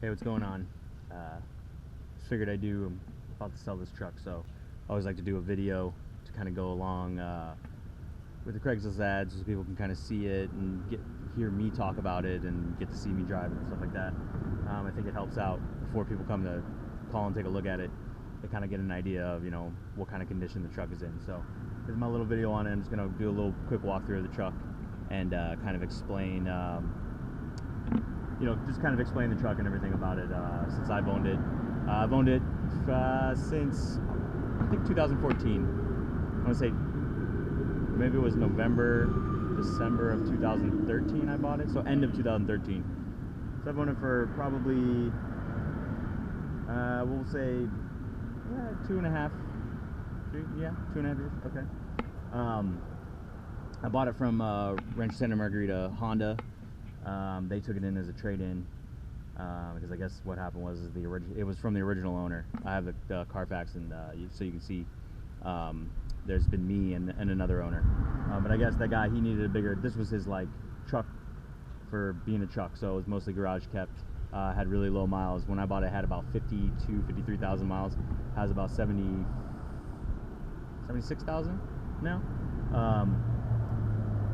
Hey, what's going on? Figured I'm about to sell this truck, so I always like to do a video to kind of go along with the Craigslist ads so people can kind of see it and hear me talk about it and get to see me drive it and stuff like that. I think it helps out before people come to call and take a look at it. They kind of get an idea of, you know, what kind of condition the truck is in. So here's my little video on it. I'm just going to do a little quick walkthrough of the truck and kind of explain just kind of explain the truck and everything about it since I've owned it. I've owned it since, I think, 2014. I want to say maybe it was December of 2013 I bought it, so end of 2013. So I've owned it for probably, we'll say, 2.5 years, okay. I bought it from Rancho Santa Margarita Honda. They took it in as a trade-in because I guess what happened was it was from the original owner. I have the Carfax, and so you can see there's been me and another owner. But I guess that guy, he needed a bigger. This was his like truck for being a truck, so it was mostly garage kept. Had really low miles. When I bought it, it had about 53,000 miles. Has about 76,000 now.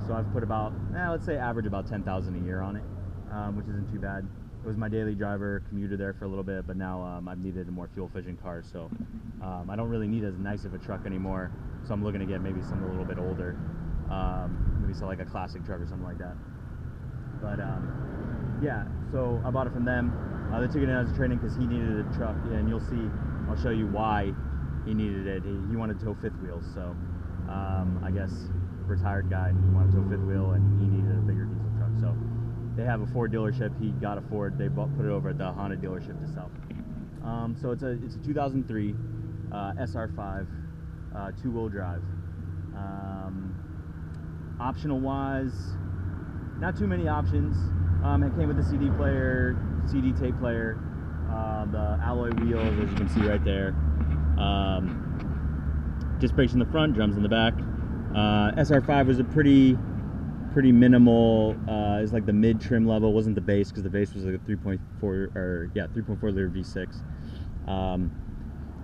So I've put about, let's say average about 10,000 a year on it, which isn't too bad. It was my daily driver, commuted there for a little bit, but now I've needed a more fuel-efficient car, so I don't really need as nice of a truck anymore. So I'm looking to get maybe something a little bit older, maybe like a classic truck or something like that. But yeah, so I bought it from them. They took it in as a trade-in because he needed a truck, and you'll see. I'll show you why he needed it. He wanted to tow fifth wheels, so I guess retired guy, and he wanted to tow fifth wheel, and he needed a bigger diesel truck. So they have a Ford dealership. He got a Ford. They put it over at the Honda dealership to sell. So it's a 2003 SR5 two-wheel drive. Optional wise, not too many options. It came with a CD player, CD tape player, the alloy wheels, as you can see right there. Disc brakes in the front, drums in the back. SR5 was a pretty minimal. It's like the mid trim level. It wasn't the base, because the base was like a 3.4 liter V6.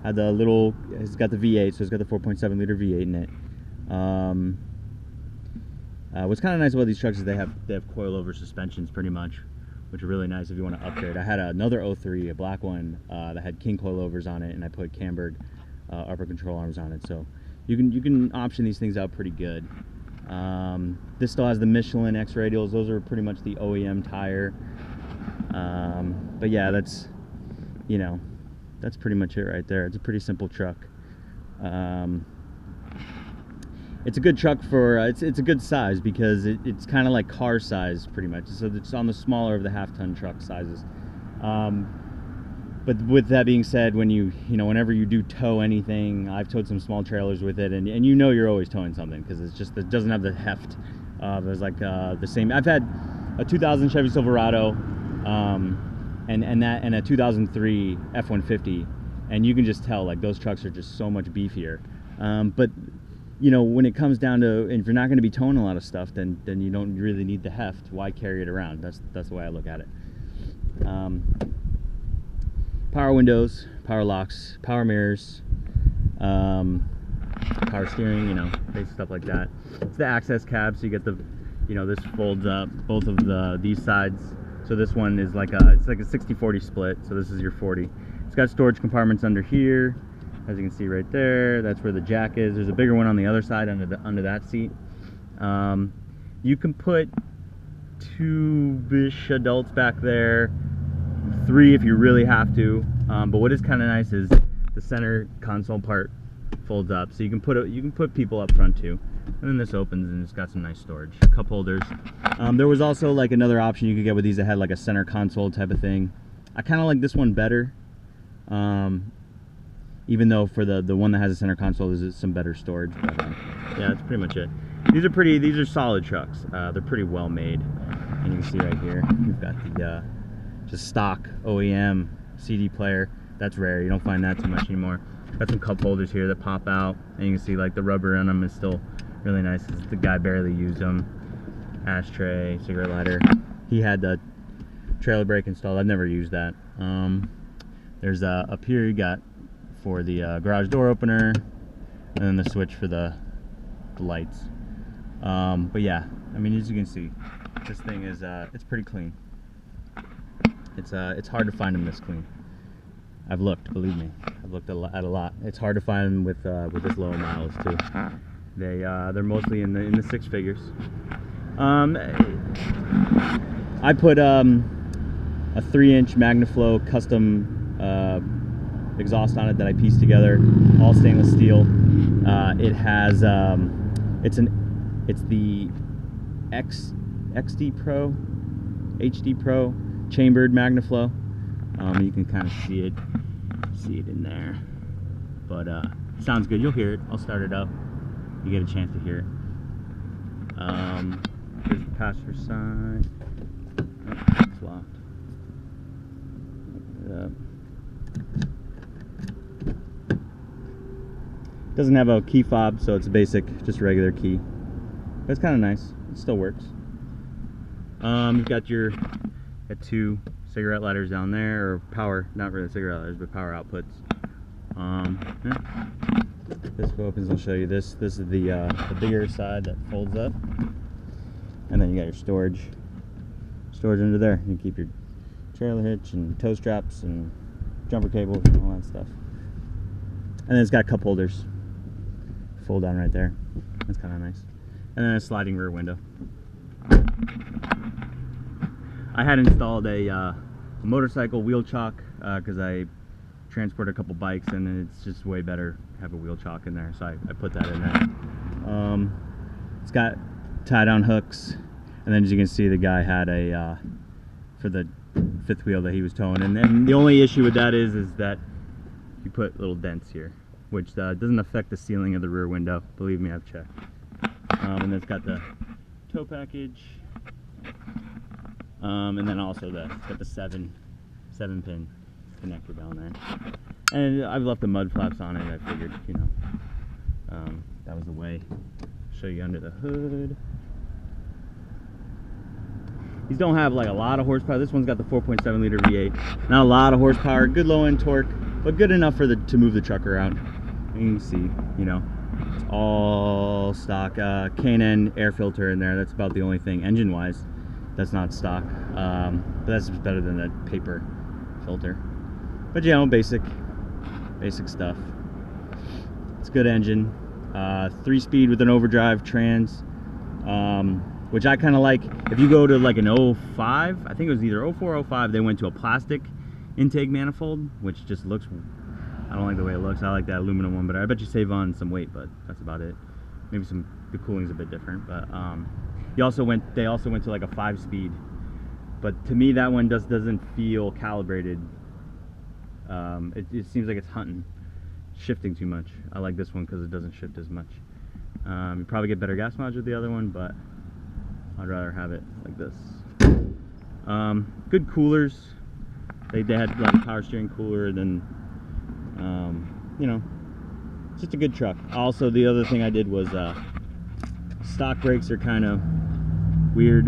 Had the little. It's got the V8, so it's got the 4.7 liter V8 in it. What's kind of nice about these trucks is they have coilover suspensions pretty much, which are really nice if you want to upgrade. I had another 03, a black one, that had King coilovers on it, and I put cambered upper control arms on it. So you can option these things out pretty good. This still has the Michelin X radials. Those are pretty much the OEM tire. But yeah, that's pretty much it right there. It's a pretty simple truck. It's a good truck for it's a good size because it's kind of like car size pretty much. So it's on the smaller of the half-ton truck sizes. But with that being said, whenever you do tow anything, I've towed some small trailers with it, and you're always towing something because it doesn't have the heft. There's like the same. I've had a 2000 Chevy Silverado, and a 2003 F-150, and you can just tell like those trucks are just so much beefier. But when it comes down to, if you're not going to be towing a lot of stuff, then you don't really need the heft. Why carry it around? That's the way I look at it. Power windows, power locks, power mirrors, power steering, basic stuff like that. It's the access cab, so you get the, this folds up both of these sides. So this one is like it's like a 60-40 split. So this is your 40. It's got storage compartments under here, as you can see right there. That's where the jack is. There's a bigger one on the other side under that seat. You can put 2-ish adults back there. 3 if you really have to, but what is kind of nice is the center console part folds up, so you can put people up front too. And then this opens, and it's got some nice storage, cup holders. There was also like another option you could get with these that had like a center console type of thing. I kind of like this one better, even though for the one that has a center console there's some better storage. But, yeah, that's pretty much it. These are solid trucks. They're pretty well made, and you can see right here we've got the just stock OEM CD player. That's rare. You don't find that too much anymore. Got some cup holders here that pop out, and you can see like the rubber on them is still really nice. The guy barely used them. Ashtray, cigarette lighter. He had the trailer brake installed. I've never used that. There's up here you got for the garage door opener, and then the switch for the lights. But yeah, I mean, as you can see, this thing is it's pretty clean. It's hard to find them this clean. I've looked, believe me, I've looked at a lot. It's hard to find them with this low miles too. They're mostly in the six figures. I put a 3-inch Magnaflow custom exhaust on it that I pieced together, all stainless steel. It has it's the XD Pro, HD Pro chambered Magnaflow. You can kind of see it in there, but sounds good. You'll hear it. I'll start it up. You get a chance to hear it. Here's the passenger side. Oh, it's locked. Open it up. Doesn't have a key fob, so it's basic, just a regular key. But it's kind of nice. It still works. You've got your 2 cigarette lighters down there, or power, not really cigarette lighters, but power outputs. Yeah. This opens, I'll show you this. This is the bigger side that folds up. And then you got your storage under there. You can keep your trailer hitch and tow straps and jumper cables and all that stuff. And then it's got cup holders. Fold down right there. That's kind of nice. And then a sliding rear window. I had installed a motorcycle wheel chock because I transport a couple bikes, and it's just way better to have a wheel chock in there, so I put that in there. It's got tie-down hooks, and then as you can see, the guy had a for the 5th wheel that he was towing, and then the only issue with that is that you put little dents here, which doesn't affect the sealing of the rear window. Believe me, I've checked. And then it's got the tow package, and then also it's got the 7-pin connector down there. And I've left the mud flaps on it. I figured, you know, that was the way. Show you under the hood. These don't have like a lot of horsepower. This one's got the 4.7 liter V8. Not a lot of horsepower, good low end torque, but good enough to move the truck around. And you can see, you know, it's all stock. K&N air filter in there. That's about the only thing engine wise that's not stock. But that's better than that paper filter. But you know, basic stuff. It's a good engine. 3-speed with an overdrive trans, which I kind of like. If you go to like an 05, I think it was either 04 or 05, they went to a plastic intake manifold, which just looks, I don't like the way it looks. I like that aluminum one, but I bet you save on some weight, but that's about it. Maybe the cooling's a bit different, but they also went to like a 5-speed, but to me that one doesn't feel calibrated. It seems like it's shifting too much. I like this one because it doesn't shift as much. You probably get better gas mileage with the other one, but I'd rather have it like this. Good coolers. They had like a power steering cooler, and then you know, it's just a good truck. Also, the other thing I did was stock brakes are kind of weird,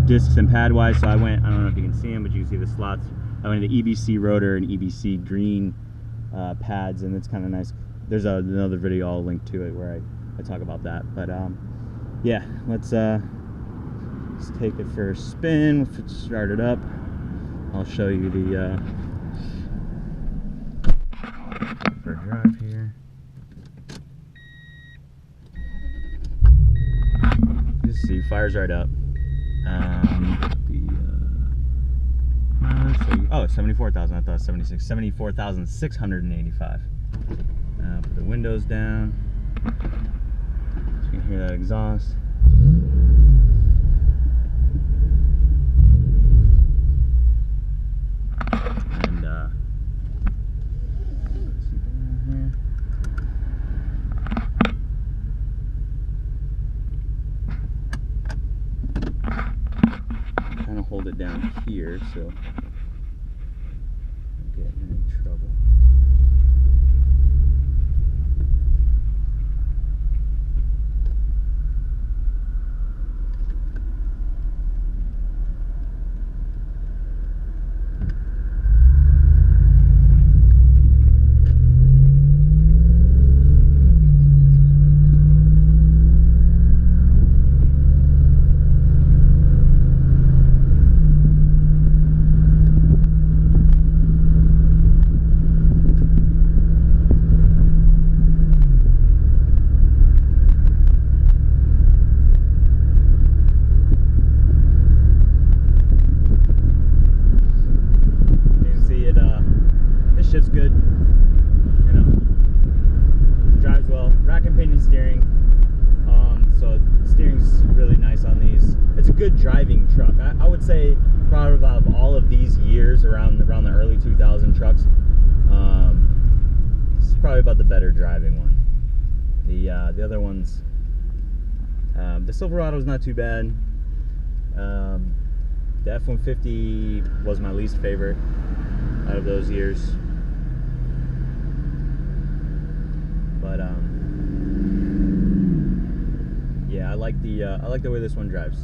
discs and pad wise, so I don't know if you can see them, but you can see the slots. I went to EBC rotor and EBC green pads, and it's kind of nice. There's another video I'll link to it where I talk about that. But yeah, let's take it for a spin. Let's start it up. I'll show you the for drive here. You see, fires right up. Oh, 74,000. I thought 76. 74,685. Put the windows down. So you can hear that exhaust. And let's see down here. Kind of hold it down here, so get in trouble. would say probably about all of these years around the early 2000 trucks, this is probably about the better driving one. The other ones, the Silverado is not too bad. The F-150 was my least favorite out of those years, but yeah, I like the way this one drives.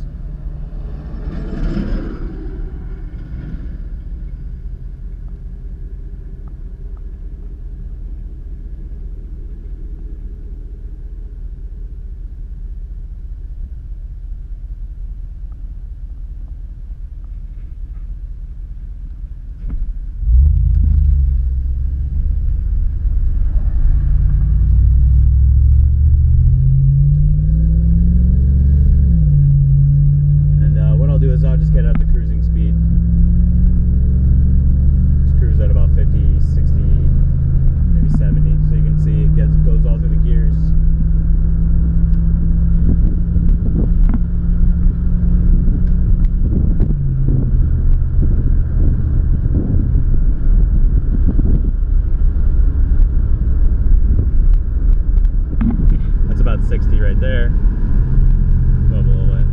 I'll just get up to cruising speed. Just cruise at about 50, 60, maybe 70. So you can see it goes all through the gears. That's about 60 right there. Go up a little bit.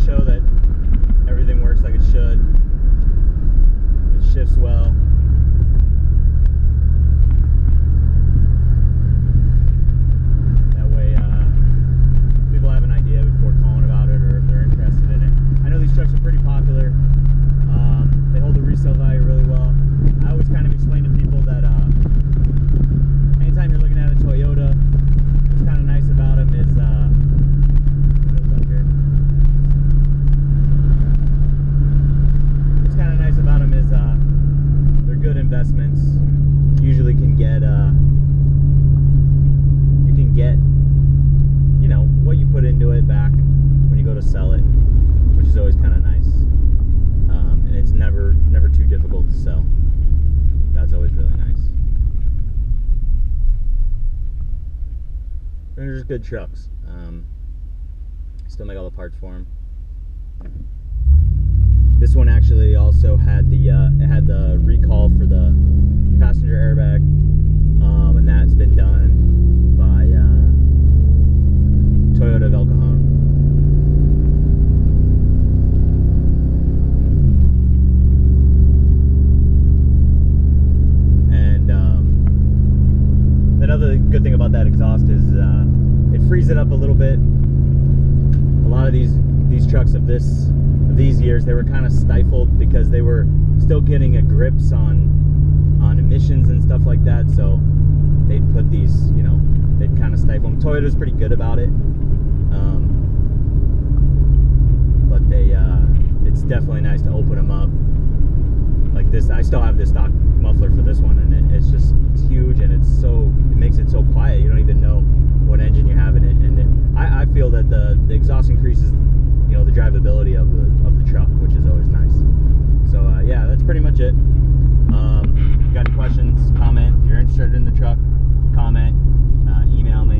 Show that everything works like it should. It shifts well. That way people have an idea before calling about it, or if they're interested in it. I know these trucks are pretty popular. They hold the resale value really well. I always kind of explain to people that anytime you're looking at a Toyota, what's kind of nice about them is about them is they're good investments. You usually can get you know what you put into it back when you go to sell it, which is always kind of nice. And it's never too difficult to sell. That's always really nice. They're just good trucks. Still make all the parts for them. This one actually also had the recall for the passenger airbag, and that's been done by Toyota of El Cajon. And another good thing about that exhaust is it frees it up a little bit. A lot of these trucks of these years, they were kind of stifled because they were still getting a grips on emissions and stuff like that, so they'd put these, you know, they'd kind of stifle them. Toyota's pretty good about it, but it's definitely nice to open them up like this. I still have this stock muffler for this one, and it's huge, and it makes it so quiet you don't even know what engine you have in it. And I feel that the exhaust increases, you know, the drivability of the truck, which is always nice. So yeah, that's pretty much it. If you got any questions, comment. If you're interested in the truck, comment, email me.